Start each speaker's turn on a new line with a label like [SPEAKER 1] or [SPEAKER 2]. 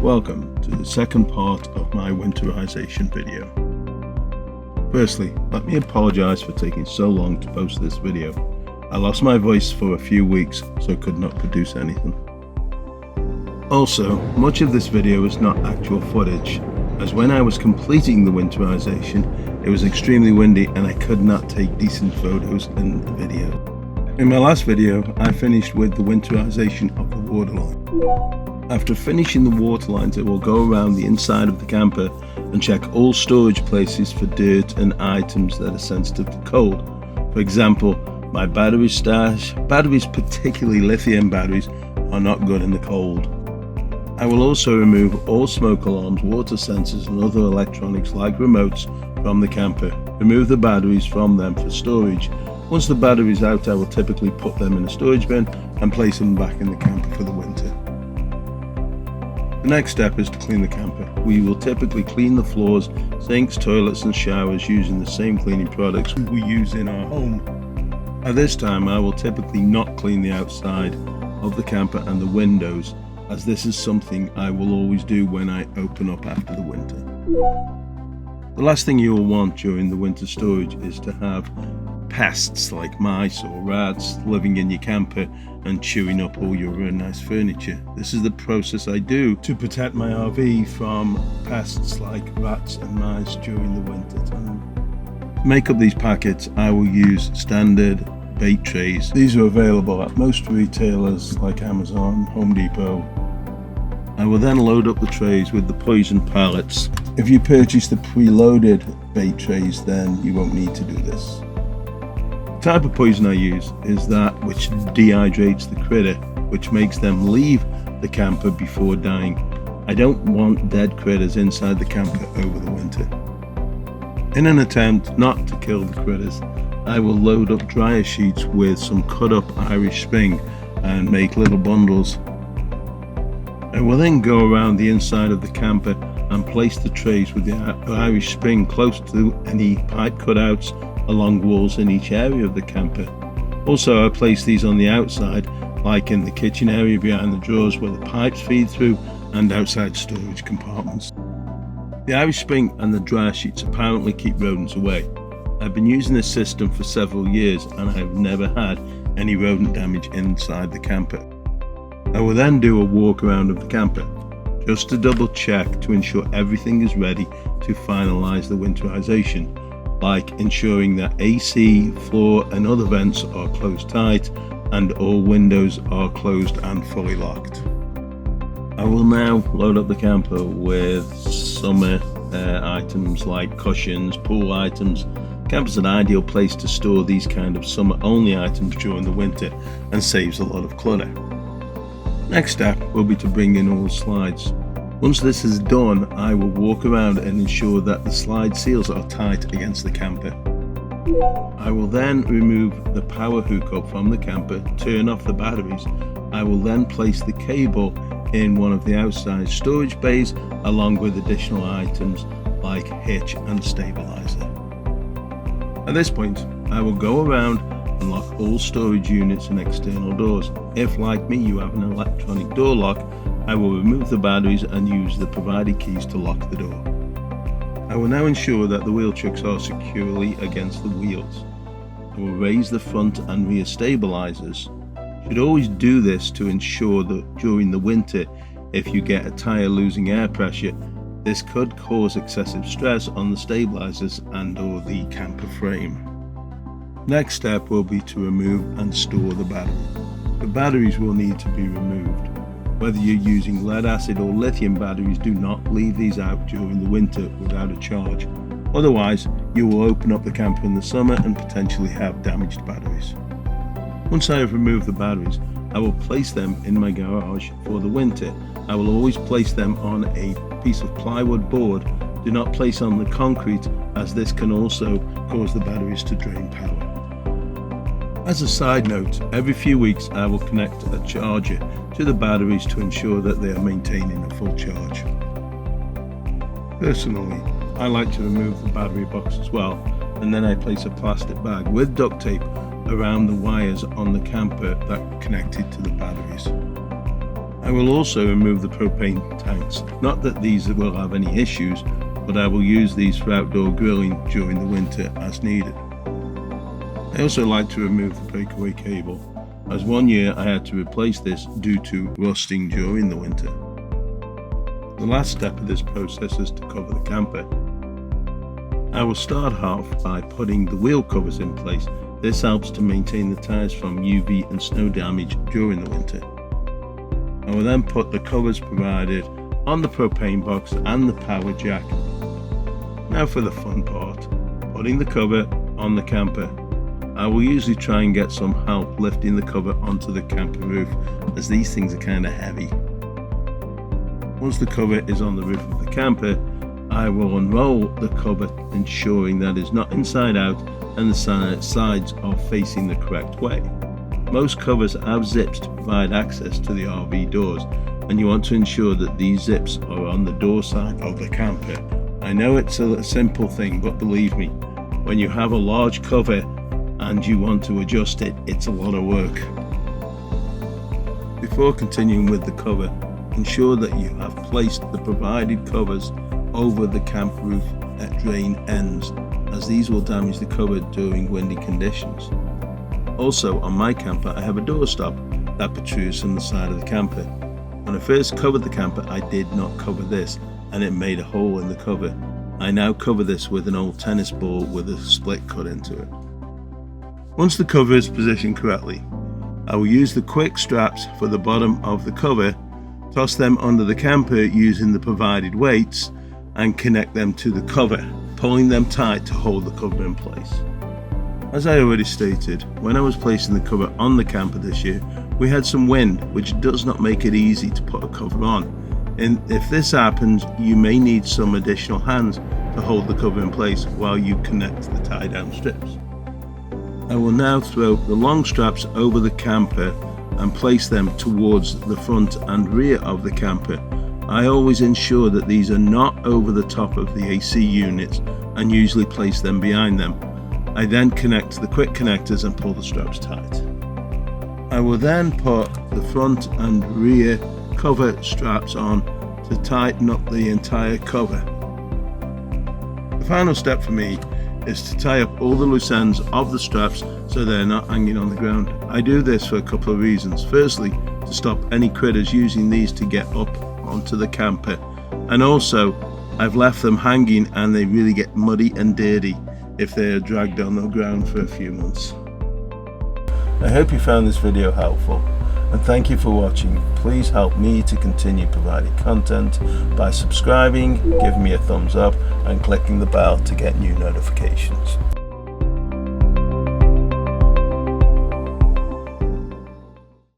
[SPEAKER 1] Welcome to the second part of my winterization video. Firstly, let me apologize for taking so long to post this video. I lost my voice for a few weeks, so could not produce anything. Also, much of this video is not actual footage, as when I was completing the winterization, it was extremely windy and I could not take decent photos in the video. In my last video, I finished with the winterization of the waterline. After finishing the water lines, I will go around the inside of the camper and check all storage places for dirt and items that are sensitive to cold. For example, my battery stash, batteries, particularly lithium batteries, are not good in the cold. I will also remove all smoke alarms, water sensors and other electronics like remotes from the camper. Remove the batteries from them for storage. Once the battery is out, I will typically put them in a storage bin and place them back in the camper for the winter. The next step is to clean the camper. We will typically clean the floors, sinks, toilets and showers using the same cleaning products we use in our home. At this time, I will typically not clean the outside of the camper and the windows, as this is something I will always do when I open up after the winter. The last thing you will want during the winter storage is to have pests like mice or rats living in your camper and chewing up all your really nice furniture. This is the process I do to protect my RV from pests like rats and mice during the winter time. To make up these packets, I will use standard bait trays. These are available at most retailers like Amazon, Home Depot. I will then load up the trays with the poison pellets. If you purchase the preloaded bait trays, then you won't need to do this. The type of poison I use is that which dehydrates the critter, which makes them leave the camper before dying. I don't want dead critters inside the camper over the winter. In an attempt not to kill the critters, I will load up dryer sheets with some cut up Irish Spring and make little bundles. I will then go around the inside of the camper and place the trays with the Irish Spring close to any pipe cutouts along walls in each area of the camper. Also, I place these on the outside, like in the kitchen area behind the drawers where the pipes feed through, and outside storage compartments. The Irish Spring and the dryer sheets apparently keep rodents away. I've been using this system for several years and I have never had any rodent damage inside the camper. I will then do a walk around of the camper, just to double check to ensure everything is ready to finalize the winterization, like ensuring that AC, floor and other vents are closed tight and all windows are closed and fully locked. I will now load up the camper with summer items like cushions, pool items. Camper is an ideal place to store these kind of summer only items during the winter and saves a lot of clutter. Next step will be to bring in all the slides. Once this is done, I will walk around and ensure that the slide seals are tight against the camper. I will then remove the power hookup from the camper, turn off the batteries. I will then place the cable in one of the outside storage bays along with additional items like hitch and stabilizer. At this point, I will go around and lock all storage units and external doors. If, like me, you have an electronic door lock, I will remove the batteries and use the provided keys to lock the door. I will now ensure that the wheel chucks are securely against the wheels. I will raise the front and rear stabilizers. You should always do this to ensure that during the winter, if you get a tire losing air pressure, this could cause excessive stress on the stabilizers and or the camper frame. Next step will be to remove and store the battery. The batteries will need to be removed. Whether you're using lead acid or lithium batteries, do not leave these out during the winter without a charge. Otherwise, you will open up the camper in the summer and potentially have damaged batteries. Once I have removed the batteries, I will place them in my garage for the winter. I will always place them on a piece of plywood board. Do not place on the concrete, as this can also cause the batteries to drain power. As a side note, every few weeks I will connect a charger to the batteries to ensure that they are maintaining a full charge. Personally, I like to remove the battery box as well, and then I place a plastic bag with duct tape around the wires on the camper that connected to the batteries. I will also remove the propane tanks. Not that these will have any issues, but I will use these for outdoor grilling during the winter as needed. I also like to remove the breakaway cable, as one year I had to replace this due to rusting during the winter. The last step of this process is to cover the camper. I will start off by putting the wheel covers in place. This helps to maintain the tyres from UV and snow damage during the winter. I will then put the covers provided on the propane box and the power jack. Now for the fun part, putting the cover on the camper. I will usually try and get some help lifting the cover onto the camper roof, as these things are kind of heavy. Once the cover is on the roof of the camper, I will unroll the cover, ensuring that it's not inside out and the sides are facing the correct way. Most covers have zips to provide access to the RV doors, and you want to ensure that these zips are on the door side of the camper. I know it's a simple thing, but believe me, when you have a large cover and you want to adjust it, it's a lot of work. Before continuing with the cover, ensure that you have placed the provided covers over the camp roof at drain ends, as these will damage the cover during windy conditions. Also, on my camper I have a doorstop that protrudes from the side of the camper. When I first covered the camper, I did not cover this, and it made a hole in the cover. I now cover this with an old tennis ball with a split cut into it. Once the cover is positioned correctly, I will use the quick straps for the bottom of the cover, toss them under the camper using the provided weights, and connect them to the cover, pulling them tight to hold the cover in place. As I already stated, when I was placing the cover on the camper this year, we had some wind, which does not make it easy to put a cover on. And if this happens, you may need some additional hands to hold the cover in place while you connect the tie down strips. I will now throw the long straps over the camper and place them towards the front and rear of the camper. I always ensure that these are not over the top of the AC units and usually place them behind them. I then connect the quick connectors and pull the straps tight. I will then put the front and rear cover straps on to tighten up the entire cover. The final step for me is to tie up all the loose ends of the straps so they're not hanging on the ground. I do this for a couple of reasons. Firstly, to stop any critters using these to get up onto the camper, and also I've left them hanging and they really get muddy and dirty if they are dragged on the ground for a few months. I hope you found this video helpful, and thank you for watching. Please help me to continue providing content by subscribing, giving me a thumbs up and clicking the bell to get new notifications.